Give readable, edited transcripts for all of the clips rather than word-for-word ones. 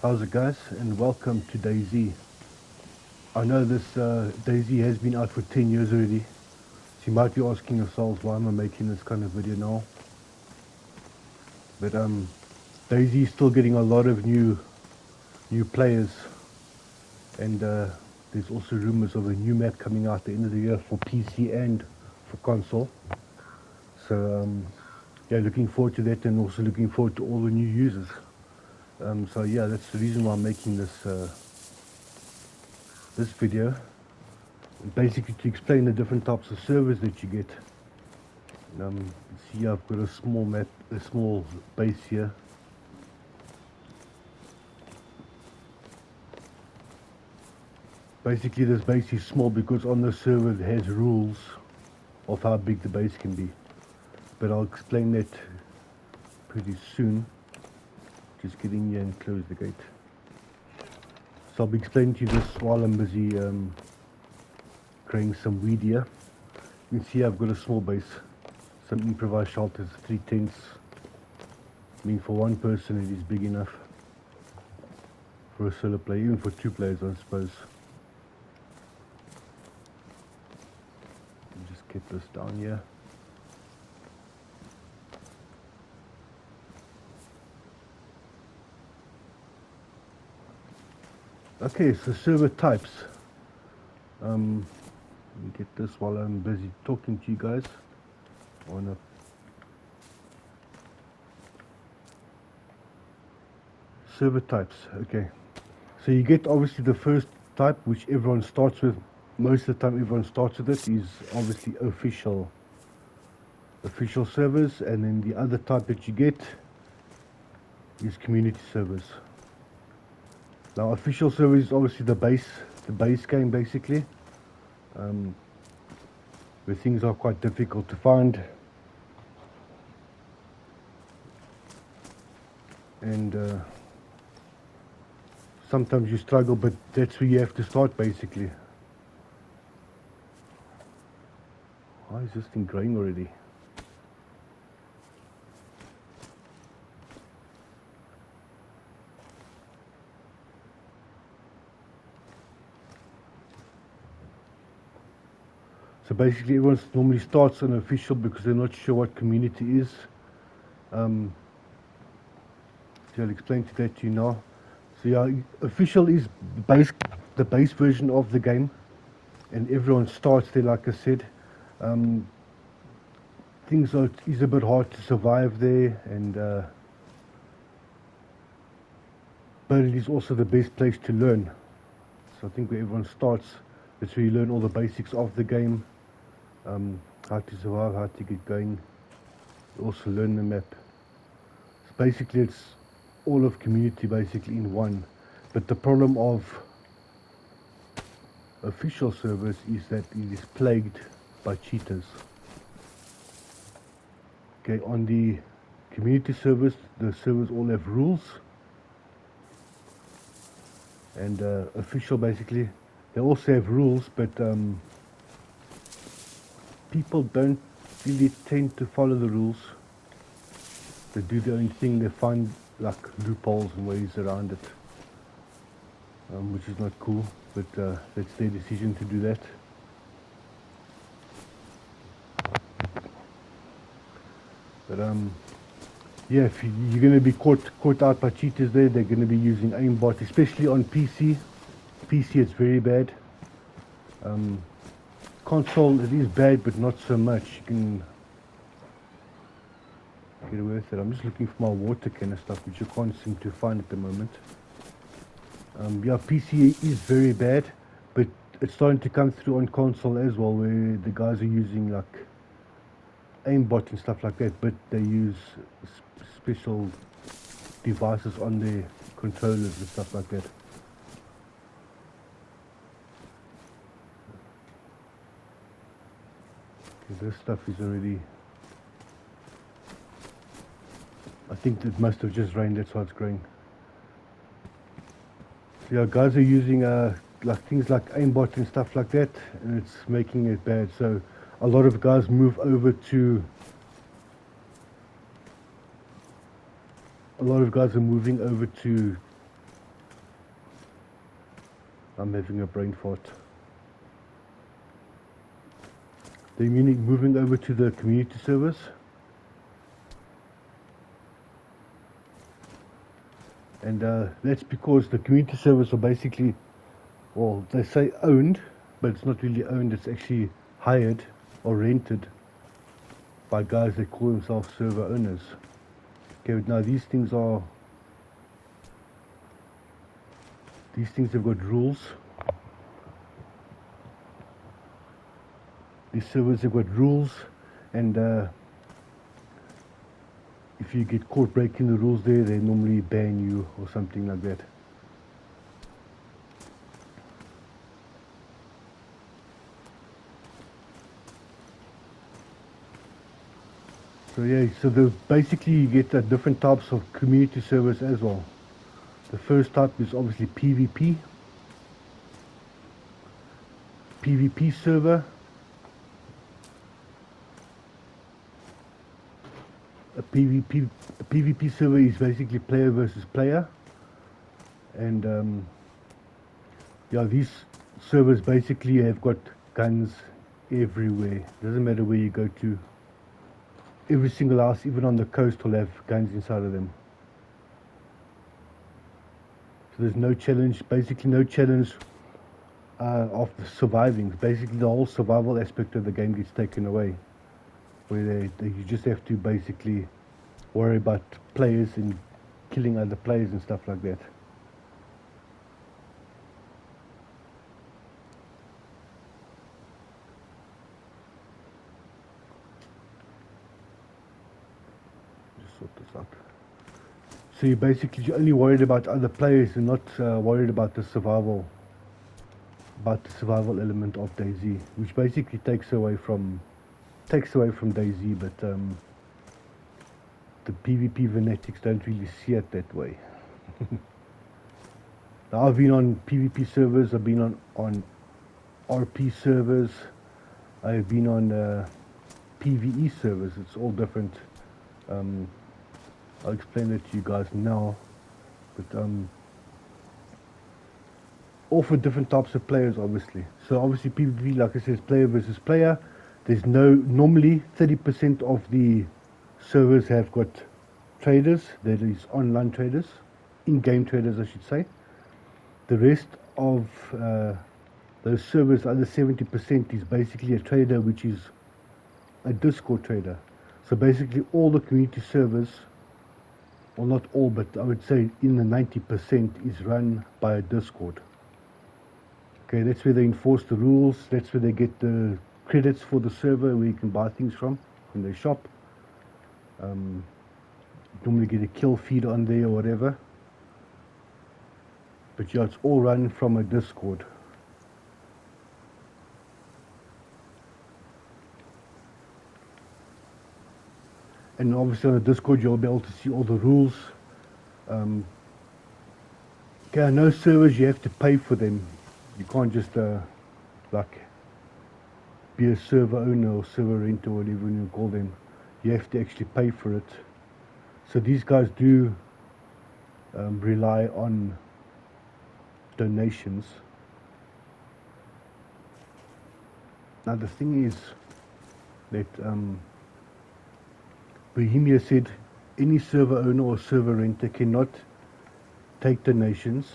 How's it, guys, and welcome to DayZ. I know this DayZ has been out for 10 years already, so you might be asking yourselves why am I making this kind of video now. But DayZ is still getting a lot of new players, and there's also rumors of a new map coming out at the end of the year for PC and for console. So yeah, looking forward to that, and also looking forward to all the new users. So yeah, that's the reason why I'm making this this video, basically to explain the different types of servers that you get. See, I've got a small map, a small base here. Basically, this base is small because on the server it has rules of how big the base can be. But I'll explain that pretty soon. Just get in here and close the gate. So I'll be explaining to you this while I'm busy growing some weed here. You can see I've got a small base, some improvised shelters, 3 tents. I mean, for one person it is big enough for a solo player, even for 2 players I suppose. Just get this down here. Okay, so server types. Let me get this while I'm busy talking to you guys. Server types, okay. So you get obviously the first type, which everyone starts with. Most of the time everyone starts with it, is obviously official servers, and then the other type that you get is community servers. Now, official server is obviously the base game basically, where things are quite difficult to find, and sometimes you struggle, but that's where you have to start basically. Why is this thing growing already? So basically everyone normally starts on official because they're not sure what community is. So I'll explain that to you now. So yeah, official is the base version of the game, and everyone starts there, like I said. Things is a bit hard to survive there, and but it is also the best place to learn. So I think where everyone starts, that's where you learn all the basics of the game. How to survive, how to get going. You also learn the map. So basically it's all of community basically in one. But the problem of official servers is that it is plagued by cheaters. Okay, on the community servers, the servers all have rules, and official basically, they also have rules, but people don't really tend to follow the rules. They do their own thing. They find like loopholes and ways around it, which is not cool, but that's their decision to do that. But yeah, if you're going to be caught out by cheaters there, they're going to be using aimbot, especially on PC. PC it's very bad. Console it is bad, but not so much. You can get away with it. I'm just looking for my water can and stuff, which I can't seem to find at the moment. Yeah, PC is very bad, but it's starting to come through on console as well, where the guys are using like aimbot and stuff like that, but they use special devices on their controllers and stuff like that. Okay, this stuff is already, I think it must have just rained, that's why it's growing. So yeah, guys are using like things like aimbot and stuff like that, and it's making it bad. So a lot of guys move over to, a lot of guys are moving over to I'm having a brain fart. They're moving over to the community servers. And that's because the community servers are basically, well, they say owned, but it's not really owned, it's actually hired or rented by guys that call themselves server owners. Okay, now these things have got rules. These servers have got rules, and if you get caught breaking the rules there, they normally ban you or something like that. So yeah, so basically you get different types of community servers as well. The first type is obviously PvP. PvP server. A PvP server is basically player versus player, and yeah, these servers basically have got guns everywhere. Doesn't matter where you go to. Every single house, even on the coast, will have guns inside of them. So there's no challenge, basically no challenge of the surviving. Basically the whole survival aspect of the game gets taken away, where you just have to basically worry about players and killing other players and stuff like that. Just sort this out. So you're only worried about other players and not worried about the survival element of DayZ, which basically takes away from DayZ, but the PvP fanatics don't really see it that way. Now, I've been on PvP servers, I've been on RP servers, I've been on PvE servers. It's all different. I'll explain it to you guys now, but all for different types of players, obviously. So obviously PvP, like I said, is player versus player. There's normally 30% of the servers have got traders, that is online traders, in-game traders I should say. The rest of those servers, other 70%, is basically a trader, which is a Discord trader. So basically all the community servers, well not all, but I would say in the 90% is run by a Discord. Okay, that's where they enforce the rules, that's where they get the credits for the server, where you can buy things from they shop. Normally get a kill feed on there or whatever. But yeah, it's all run from a Discord. And obviously on the Discord you'll be able to see all the rules. Okay, I know servers you have to pay for them. You can't just like be a server owner or server renter or whatever you call them. You have to actually pay for it. So these guys do rely on donations. Now the thing is that Bohemia said any server owner or server renter cannot take donations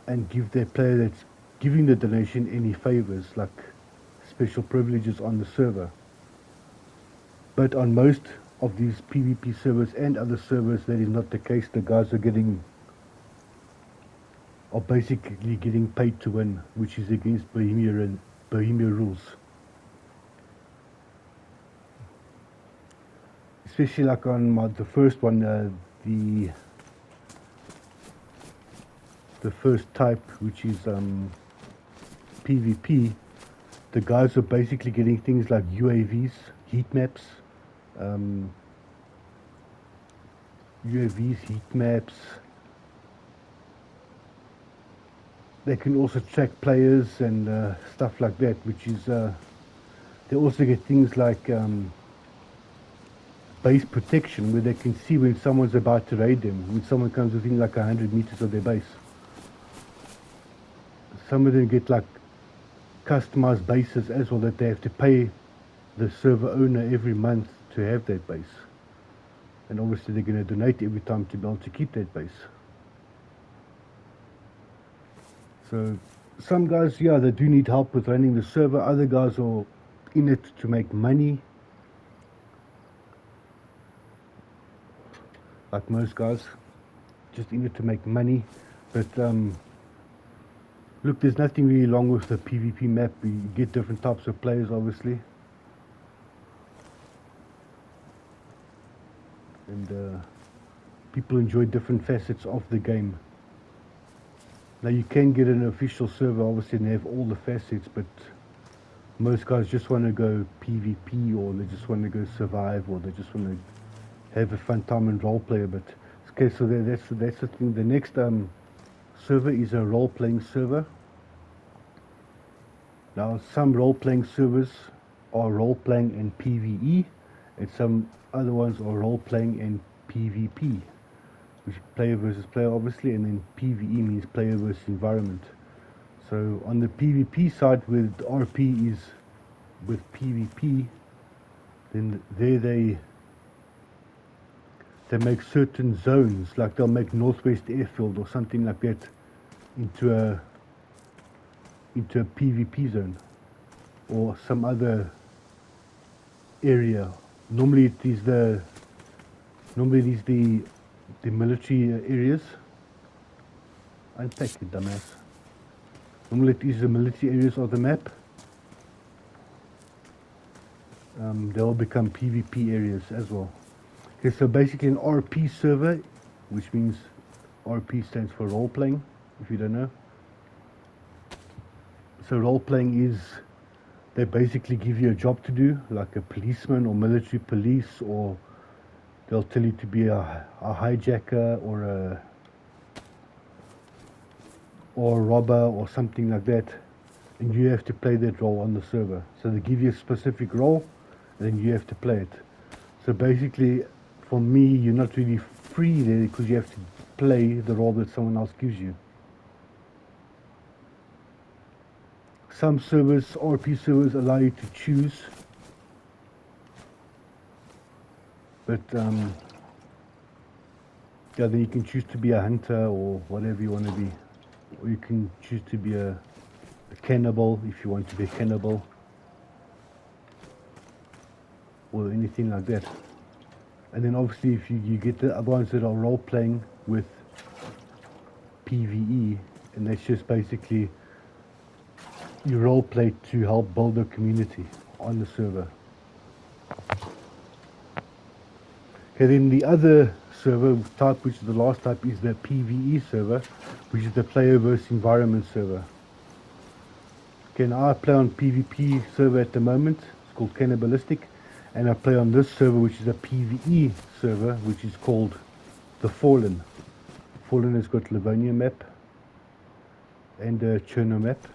and give their player that's giving the donation any favors, like special privileges on the server. But on most of these PvP servers and other servers, that is not the case. The guys are basically getting paid to win, which is against Bohemia rules. Especially like on the first one, the first type, which is PvP, the guys are basically getting things like UAVs, heat maps, They can also track players and stuff like that, which is they also get things like base protection, where they can see when someone's about to raid them, when someone comes within like 100 meters of their base. Some of them get like customized bases as well, that they have to pay the server owner every month to have that base. And obviously they're going to donate every time to be able to keep that base. So some guys, yeah, they do need help with running the server. Other guys are in it to make money, like most guys, just in it to make money. But look, there's nothing really wrong with the PvP map. You get different types of players, obviously, and people enjoy different facets of the game. Now you can get an official server, obviously, and have all the facets, but most guys just want to go PvP, or they just want to go survive, or they just want to have a fun time and role play a bit. Okay, so that's the thing. The next server is a role-playing server. Now some role-playing servers are role-playing and PvE, and some other ones are role-playing and PvP, which is player versus player, obviously, and then PvE means player versus environment. So on the PvP side, with RP is with PvP, then there they make certain zones, like they'll make Northwest Airfield or something like that into a PvP zone, or some other area. Normally it is the military areas. Unpack it, dumbass. Normally it is the military areas of the map. They'll become PvP areas as well. Okay, so basically an RP server, which means RP stands for role playing, if you don't know. So role playing is, they basically give you a job to do, like a policeman or military police, or they'll tell you to be a hijacker or a robber or something like that, and you have to play that role on the server. So they give you a specific role, and then you have to play it. So basically, for me, you're not really free there, because you have to play the role that someone else gives you. Some servers, RP servers, allow you to choose, but yeah, then you can choose to be a hunter or whatever you want to be, or you can choose to be a cannibal if you want to be a cannibal, or anything like that. And then obviously if you get the other ones that are role playing with PvE, and that's just basically you role play to help build a community on the server. Okay, then the other server type, which is the last type, is the PvE server, which is the player versus environment server. Okay, now I play on PvP server at the moment. It's called Cannibalistic, and I play on this server, which is a PvE server, which is called the Fallen. Fallen has got Livonia map and a Cherno map.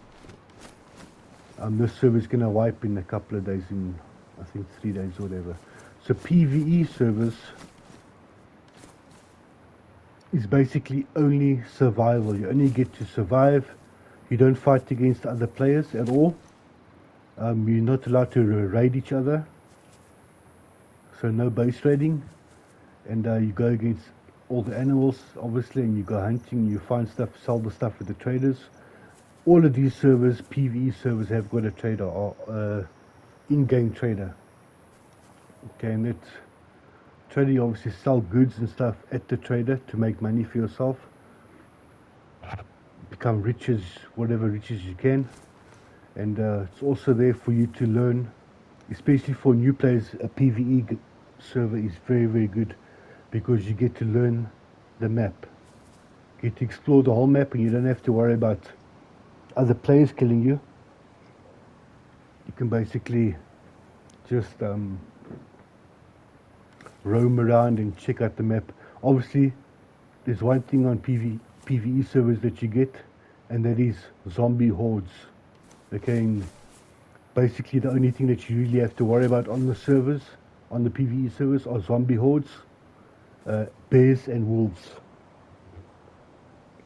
This server is going to wipe in a couple of days, in I think 3 days or whatever. So PvE servers is basically only survival. You only get to survive. You don't fight against other players at all. You're not allowed to raid each other. So no base raiding. And you go against all the animals, obviously, and you go hunting, you find stuff, sell the stuff with the traders. All of these servers, PvE servers, have got a trader, or in-game trader. Okay, and that trader, you obviously sell goods and stuff at the trader to make money for yourself. Become riches, whatever riches you can. And it's also there for you to learn, especially for new players. A PvE server is very, very good, because you get to learn the map. You get to explore the whole map, and you don't have to worry about other players killing you. You can basically just roam around and check out the map. Obviously, there's one thing on PvE servers that you get, and that is zombie hordes. Okay, and basically the only thing that you really have to worry about on the servers, on the PvE servers, are zombie hordes, bears and wolves.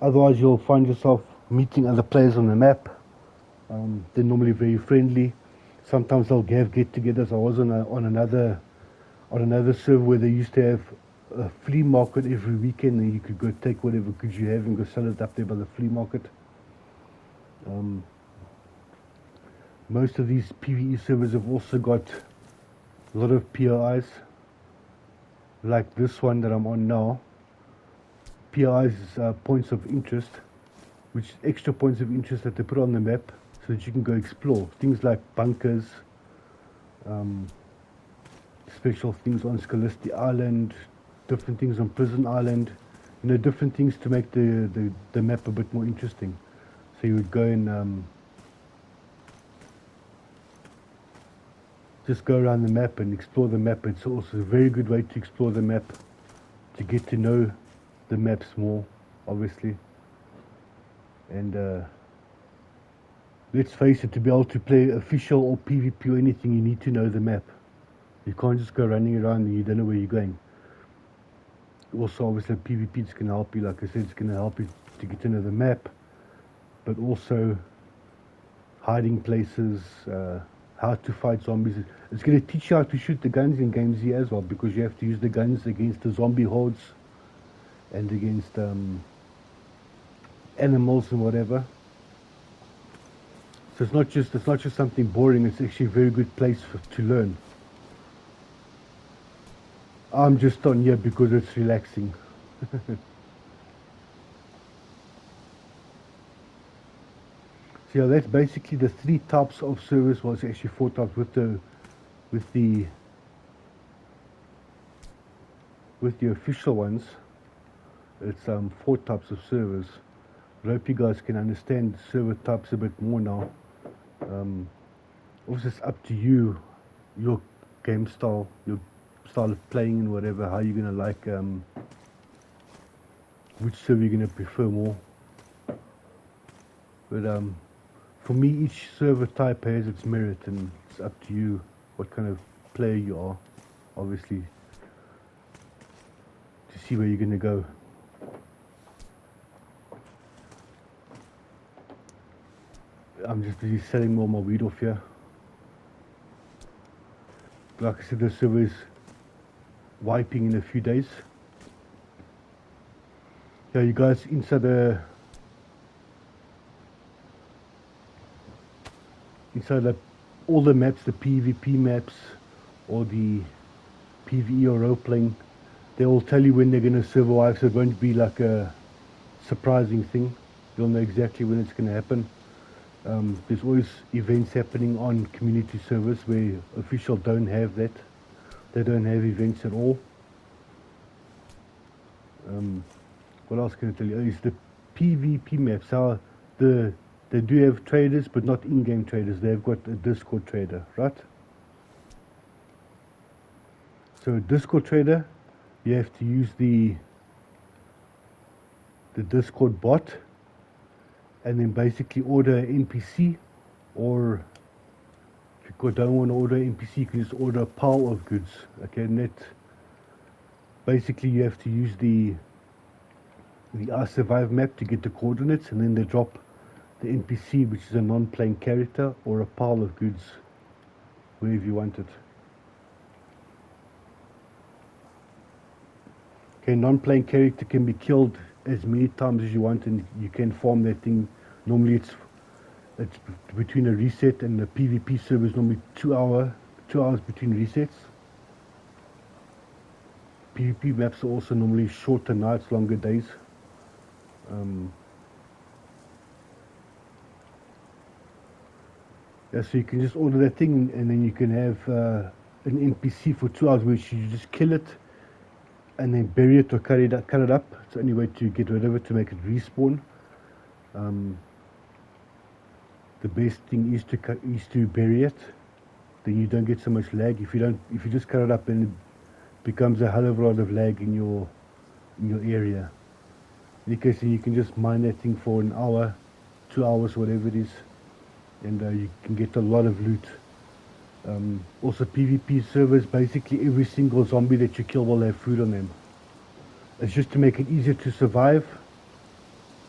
Otherwise you'll find yourself meeting other players on the map. They're normally very friendly. Sometimes they'll have get-togethers. I was on another server where they used to have a flea market every weekend, and you could go take whatever goods you have and go sell it up there by the flea market. Most of these PvE servers have also got a lot of POIs, like this one that I'm on now. POIs is points of interest, which extra points of interest that they put on the map so that you can go explore. Things like bunkers, special things on Scalesti Island, different things on Prison Island, you know, different things to make the map a bit more interesting. So you would go and just go around the map and explore the map. It's also a very good way to explore the map, to get to know the maps more, obviously. And let's face it, to be able to play official or PvP or anything, you need to know the map. You can't just go running around and you don't know where you're going. Also, obviously, PvP is going to help you. Like I said, it's going to help you to get to know the map, but also hiding places, how to fight zombies. It's going to teach you how to shoot the guns in games here as well, because you have to use the guns against the zombie hordes and against animals and whatever. So it's not just something boring. It's actually a very good place to learn. I'm just on here because it's relaxing. So yeah, that's basically the 3 types of servers. Well, it's actually 4 types with the official ones. It's 4 types of servers. I hope you guys can understand server types a bit more now. Also, it's up to you, your game style, your style of playing and whatever, how you're gonna like, which server you're gonna prefer more. But for me, each server type has its merit, and it's up to you what kind of player you are, obviously, to see where you're gonna go. I'm just busy selling more of my weed off here. Like I said, the server is wiping in a few days. Yeah, you guys inside all the maps, the PvP maps or the PvE or role playing, they will tell you when they're going to server wipe, so it won't be like a surprising thing. You'll know exactly when it's going to happen. There's always events happening on community servers where official don't have that. They don't have events at all. What else can I tell you? Is the PvP maps. How they do have traders, but not in-game traders. They've got a Discord trader, right? So a Discord trader, you have to use the Discord bot, and then basically order an NPC, or if you don't want to order an NPC, you can just order a pile of goods. Okay, and that basically you have to use the I Survive map to get the coordinates, and then they drop the NPC, which is a non-playing character, or a pile of goods wherever you want it. Okay, non-playing character can be killed as many times as you want, and you can farm that thing. Normally it's between a reset and the PvP server is normally 2 hours between resets. PvP maps are also normally shorter nights, longer days. Yeah, so you can just order that thing, and then you can have an NPC for 2 hours, which you just kill it and then bury it or cut it up. It's the only way to get rid of it, to make it respawn. The best thing is to bury it. Then you don't get so much lag. If you just cut it up, then it becomes a hell of a lot of lag in your area. In any case, you can just mine that thing for an hour, 2 hours, whatever it is, and you can get a lot of loot. Also, PvP servers, basically every single zombie that you kill will have food on them. It's just to make it easier to survive.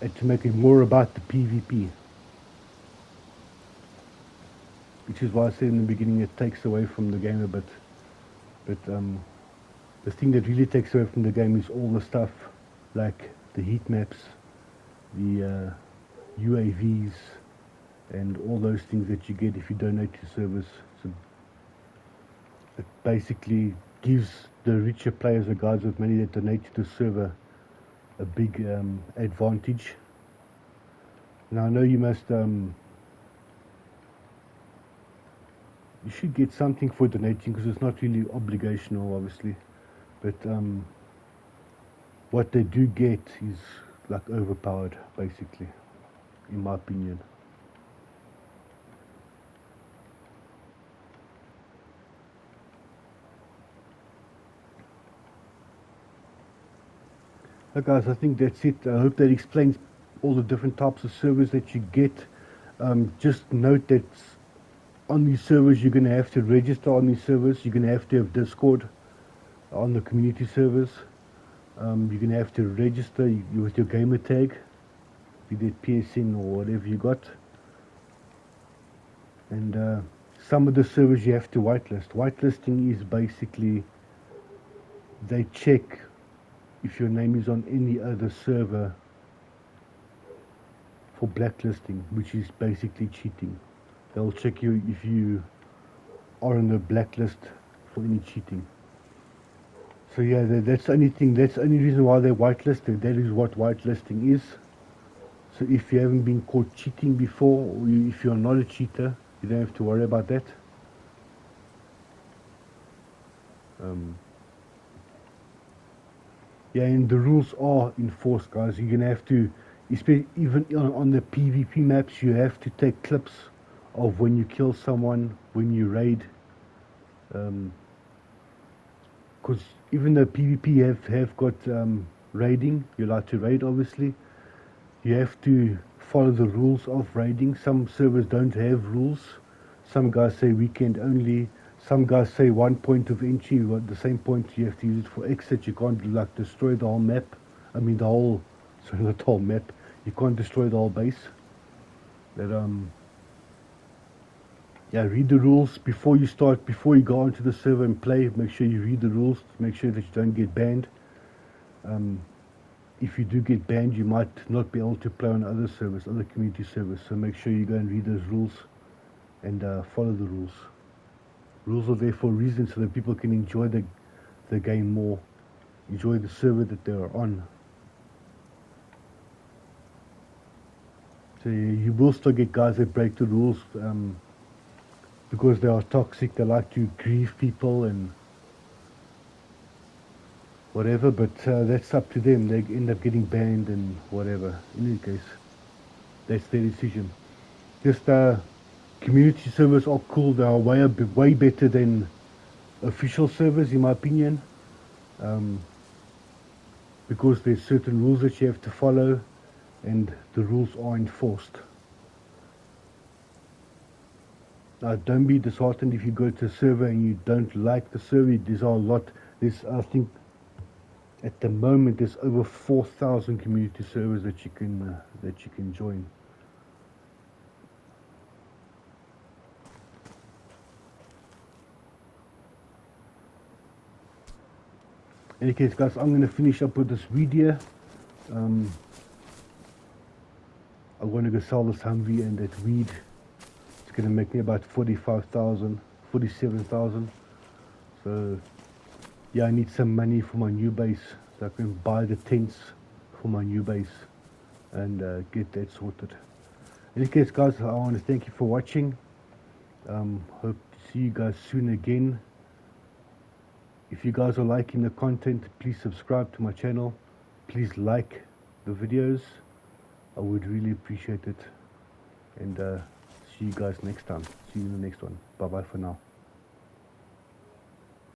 and to make it more about the PvP. Which is why I said in the beginning it takes away from the game a bit. But the thing that really takes away from the game is all the stuff like the heat maps, the UAVs, and all those things that you get if you donate to servers. So it basically gives the richer players, the guys with money that donate to the server, a big advantage. Now I know you must, you should get something for donating because it's not really obligational, obviously. But what they do get is like overpowered, basically, in my opinion. Okay, guys, I think that's it. I hope that explains all the different types of servers that you get. Just note that on these servers you're going to have to register on these servers. You're going to have Discord on the community servers. You're going to have to register with your gamer tag, be that PSN or whatever you got. And some of the servers you have to whitelist. Whitelisting is basically they check if your name is on any other server for blacklisting, which is basically cheating. They'll check you if you are on the blacklist for any cheating. So yeah, that's the only thing, that's the only reason why they're whitelisted. That is what whitelisting is. So if you haven't been caught cheating before, or if you're not a cheater, you don't have to worry about that. Yeah, and the rules are enforced, guys. You're gonna have to, especially even on the PvP maps, you have to take clips of when you kill someone, when you raid. Because even though PvP have got raiding, you're allowed to raid, obviously. You have to follow the rules of raiding. Some servers don't have rules. Some guys say weekend only. Some guys say one point of entry. The same point you have to use it for exit. You can't like destroy the whole map. I mean sorry, not the whole map. You can't destroy the whole base. But yeah, read the rules before you start. Before you go onto the server and play, make sure you read the rules. Make sure that you don't get banned. If you do get banned, you might not be able to play on other servers, other community servers. So make sure you go and read those rules and follow the rules. Rules are there for a reason, so that people can enjoy the game more, enjoy the server that they are on. So you will still get guys that break the rules because they are toxic. They like to grieve people and whatever, but that's up to them. They end up getting banned and whatever. In any case, that's their decision. Just community servers are cool. They are way better than official servers, in my opinion, because there's certain rules that you have to follow, and the rules are enforced. Now, don't be disheartened if you go to a server and you don't like the server. I think at the moment there's over 4,000 community servers that you can join. In any case, guys, I'm going to finish up with this video. I want to go sell this Humvee and that weed. It's going to make me about 47,000. So yeah, I need some money for my new base, so I can buy the tents for my new base and get that sorted. In any case, guys, I want to thank you for watching. Hope to see you guys soon again. If you guys are liking the content, please subscribe to my channel. Please like the videos. I would really appreciate it. And see you guys next time. See you in the next one. Bye bye for now.